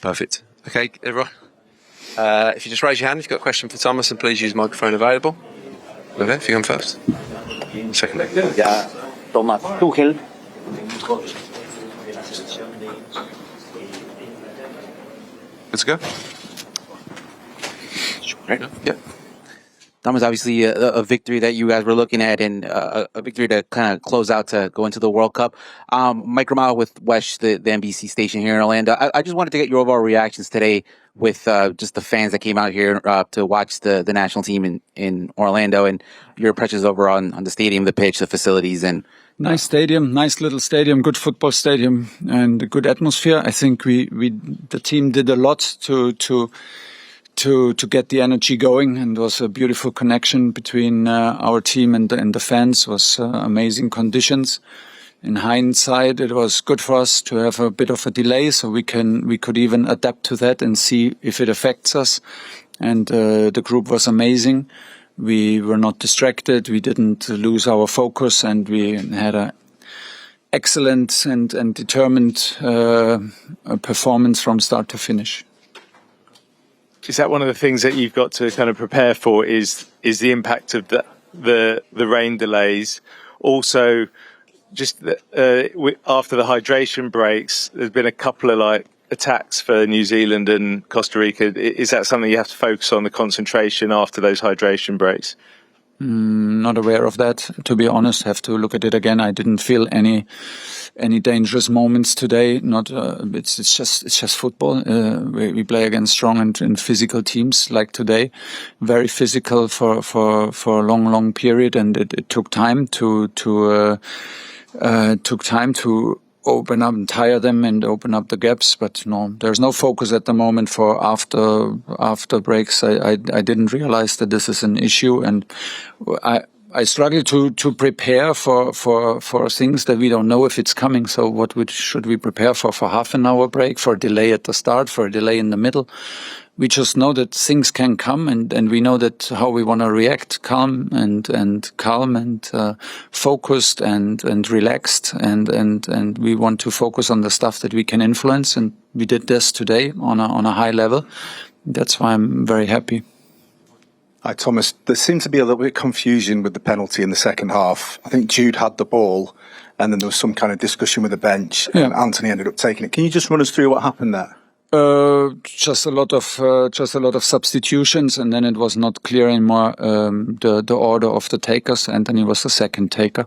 Perfect. Okay, everyone. If you just raise your hand if you've got a question for Thomas, and please use the microphone available. Okay, if you come first. Second. Yeah, Thomas Tuchel. Good to go? Right. Yeah. That was obviously a victory that you guys were looking at, and a victory to kind of close out to go into the World Cup. Mike Ramal with Wesh, the NBC station here in Orlando. I just wanted to get your overall reactions today with just the fans that came out here to watch the national team in Orlando, and your impressions over on the stadium, the pitch, the facilities, and nice stadium, nice little stadium, good football stadium, and a good atmosphere. I think the team did a lot to get the energy going, and it was a beautiful connection between our team and the fans. It was amazing conditions. In hindsight, it was good for us to have a bit of a delay, so we could even adapt to that and see if it affects us. And the group was amazing. We were not distracted. We didn't lose our focus, and we had a excellent and determined performance from start to finish. Is that one of the things that you've got to kind of prepare for? Is the impact of the rain delays? Also, just after the hydration breaks, there's been a couple of attacks for New Zealand and Costa Rica. Is that something you have to focus on, the concentration after those hydration breaks? Not aware of that, to be honest. Have to look at it again. I didn't feel any dangerous moments today. Not it's just football. We play against strong and physical teams like today. Very physical for a long period, and it took time to open up and tire them and open up the gaps. But no, there's no focus at the moment for after breaks. I didn't realize that this is an issue, and I struggle to prepare for things that we don't know if it's coming. So what should we prepare for half an hour break, for a delay at the start, for a delay in the middle? We just know that things can come, and we know that how we want to react, calm and focused and relaxed, and we want to focus on the stuff that we can influence, and we did this today on a high level. That's why I'm very happy. Hi, Thomas. There seemed to be a little bit of confusion with the penalty in the second half. I think Jude had the ball, and then there was some kind of discussion with the bench, and Anthony ended up taking it. Can you just run us through what happened there? Just a lot of substitutions, and then it was not clear anymore the order of the takers. Anthony was the second taker,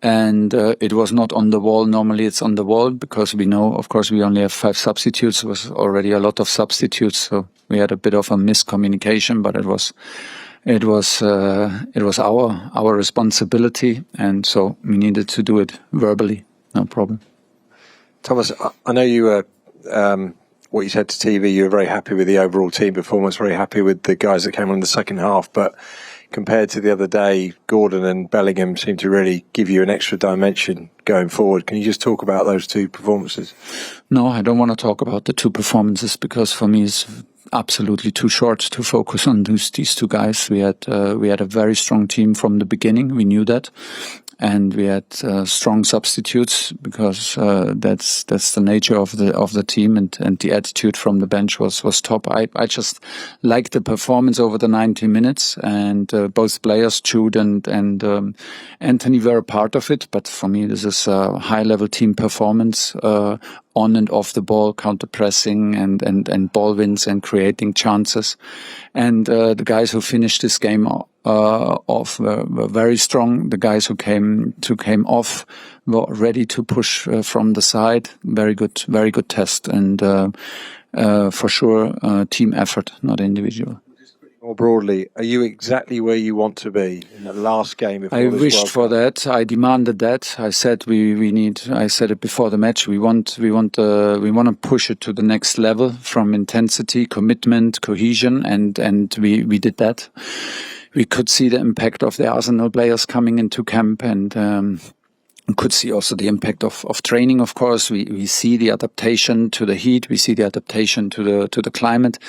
and it was not on the wall. Normally it's on the wall, because we know, of course, we only have 5 substitutes. It was already a lot of substitutes, so we had a bit of a miscommunication, but it was our responsibility, and so we needed to do it verbally. No problem. Thomas, I know you were what you said to TV, you were very happy with the overall team performance, very happy with the guys that came on in the second half, but compared to the other day, Gordon and Bellingham seem to really give you an extra dimension going forward. Can you just talk about those two performances? No, I don't want to talk about the two performances, because for me it's absolutely too short to focus on these two guys. We had a very strong team from the beginning. We knew that. And we had strong substitutes, because that's the nature of the team, and the attitude from the bench was top. I just liked the performance over the 90 minutes, and both players, Jude and Anthony, were a part of it. But for me, this is a high level team performance, on and off the ball, counter pressing and ball wins and creating chances. And the guys who finished this game off were very strong. The guys who came off were ready to push from the side. Very good test, and for sure team effort, not individual. More broadly, are you exactly where you want to be in the last game? I wished for that. I demanded that. I said we need. I said it before the match. We want to push it to the next level from intensity, commitment, cohesion, and we did that. We could see the impact of the Arsenal players coming into camp, and could see also the impact of training. Of course, we see the adaptation to the heat. We see the adaptation to the climate.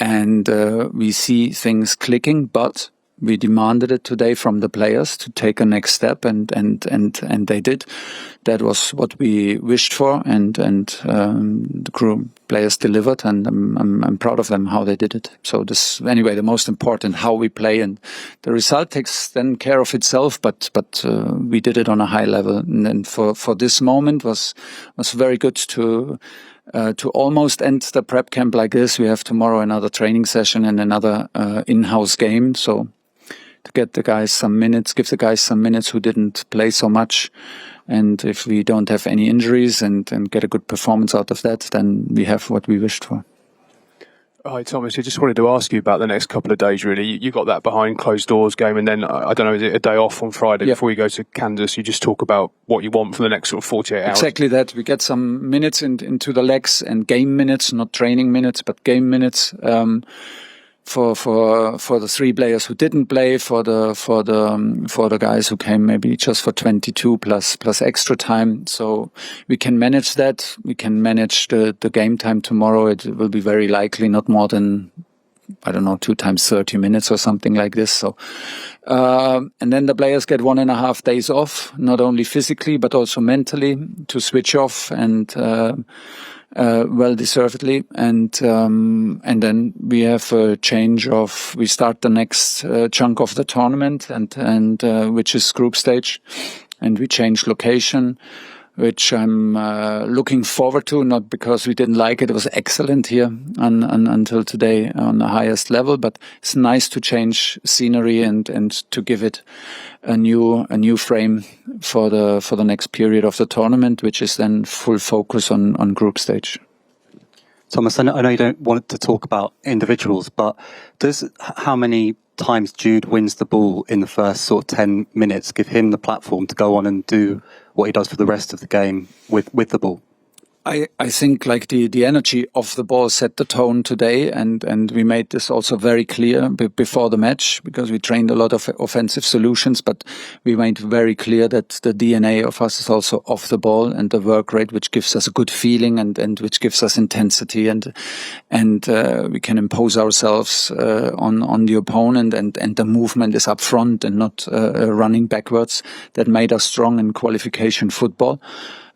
And we see things clicking, but We demanded it today from the players to take a next step, and they did. That was what we wished for, and the crew players delivered, and I'm proud of them how they did it. So this anyway, the most important how we play, and the result takes then care of itself. But we did it on a high level, and for this moment was very good to almost end the prep camp like this. We have tomorrow another training session and another in-house game. So to get the guys some minutes, give the guys some minutes who didn't play so much. And if we don't have any injuries and get a good performance out of that, then we have what we wished for. Hi, Thomas. I just wanted to ask you about the next couple of days, really. You got that behind closed doors game, and then, I don't know, is it a day off on Friday before you go to Kansas? You just talk about what you want for the next sort of 48 hours. Exactly that. We get some minutes into the legs, and game minutes, not training minutes, but game minutes. For the three players who didn't play, for the guys who came maybe just for 22 plus extra time. So we can manage that. We can manage the game time tomorrow. It will be very likely not more than, I don't know, 2 times 30 minutes or something like this. So, and then the players get 1.5 days off, not only physically, but also mentally, to switch off, and, well deservedly. And then we have a change of, we start the next chunk of the tournament, and which is group stage, and we change location, which I'm looking forward to, not because we didn't like it. It was excellent here until today on the highest level, but it's nice to change scenery and to give it a new frame for the next period of the tournament, which is then full focus on group stage. Thomas, I know you don't want to talk about individuals, but how many times Jude wins the ball in the first sort of 10 minutes give him the platform to go on and do what he does for the rest of the game with the ball? I think like the energy of the ball set the tone today, and we made this also very clear before the match, because we trained a lot of offensive solutions, but we made very clear that the DNA of us is also off the ball, and the work rate, which gives us a good feeling and which gives us intensity, and we can impose ourselves on the opponent, and the movement is up front and not running backwards. That made us strong in qualification football.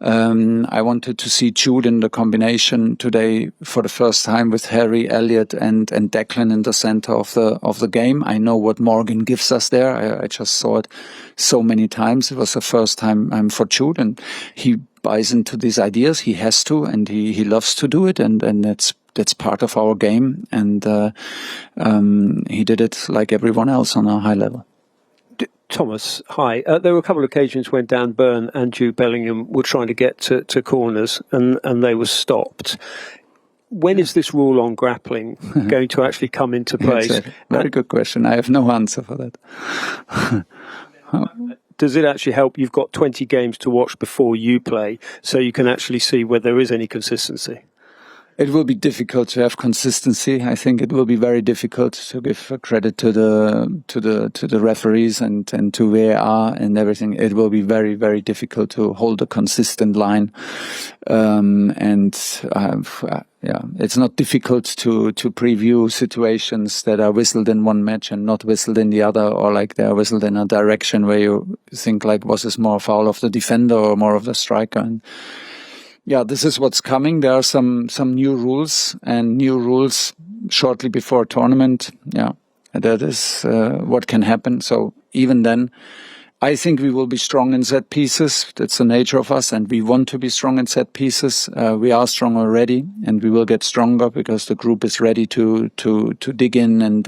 I wanted to see Jude in the combination today for the first time with Harry, Elliott and Declan in the center of the game. I know what Morgan gives us there. I just saw it so many times. It was the first time for Jude, and he buys into these ideas. He has to, and he loves to do it, and that's part of our game. And he did it like everyone else on a high level. Thomas, hi. There were a couple of occasions when Dan Burn and Jude Bellingham were trying to get to corners, and they were stopped. When is this rule on grappling going to actually come into place? That's a very good question. I have no answer for that. Does it actually help? You've got 20 games to watch before you play, so you can actually see whether there is any consistency. It will be difficult to have consistency. I think it will be very difficult to give credit to the referees and to VAR and everything. It will be very, very difficult to hold a consistent line. It's not difficult to preview situations that are whistled in one match and not whistled in the other, or like they are whistled in a direction where you think like, was this more a foul of the defender or more of the striker? And yeah, this is what's coming. There are some new rules, and new rules shortly before a tournament. Yeah, that is what can happen. So even then, I think we will be strong in set pieces. That's the nature of us, and we want to be strong in set pieces. We are strong already, and we will get stronger because the group is ready to dig in and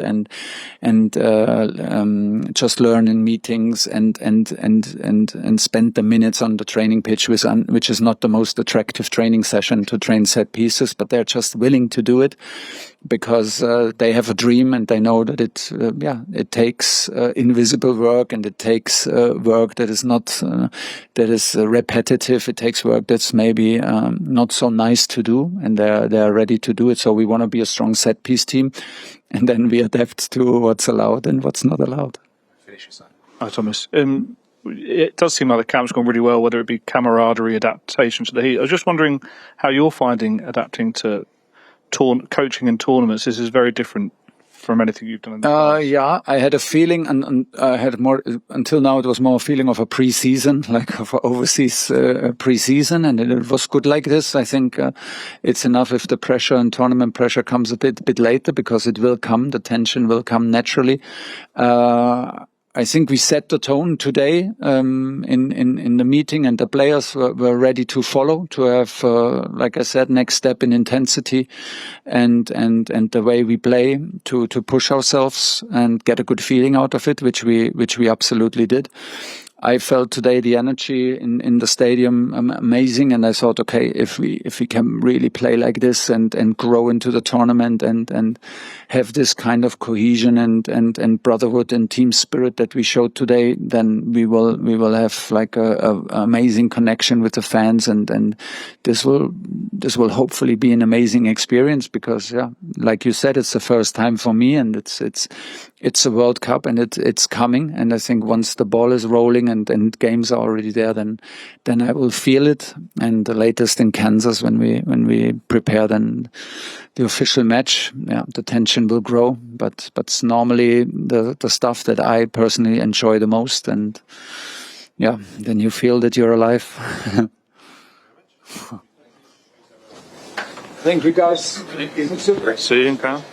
just learn in meetings and spend the minutes on the training pitch, which is not the most attractive training session to train set pieces, but they're just willing to do it because they have a dream, and they know that it takes invisible work, and it takes work that is not repetitive. It takes work that's maybe not so nice to do, and they're ready to do it. So we want to be a strong set piece team, and then we adapt to what's allowed and what's not allowed. Hi, Thomas. It does seem like the camp's gone really well, whether it be camaraderie, adaptation to the heat. I was just wondering how you're finding adapting to coaching in tournaments. This is very different from anything you've done in the past? Yeah, I had a feeling, and I had more until now. It was more a feeling of a pre-season, like of overseas pre-season, and it was good like this. I think it's enough if the pressure and tournament pressure comes a bit later, because it will come. The tension will come naturally. I think we set the tone today in the meeting, and the players were ready to follow, to have, like I said, next step in intensity and the way we play to push ourselves and get a good feeling out of it, which we absolutely did. I felt today the energy in the stadium amazing, and I thought, okay, if we can really play like this and grow into the tournament and have this kind of cohesion and brotherhood and team spirit that we showed today, then we will have like a amazing connection with the fans, and this will hopefully be an amazing experience, because like you said, it's the first time for me, and it's a World Cup, and it's coming, and I think once the ball is rolling and games are already there, then I will feel it. And the latest in Kansas, when we prepare then the official match, the tension will grow. But it's normally the stuff that I personally enjoy the most, and then you feel that you're alive. Thank you, guys. See you in Cannes.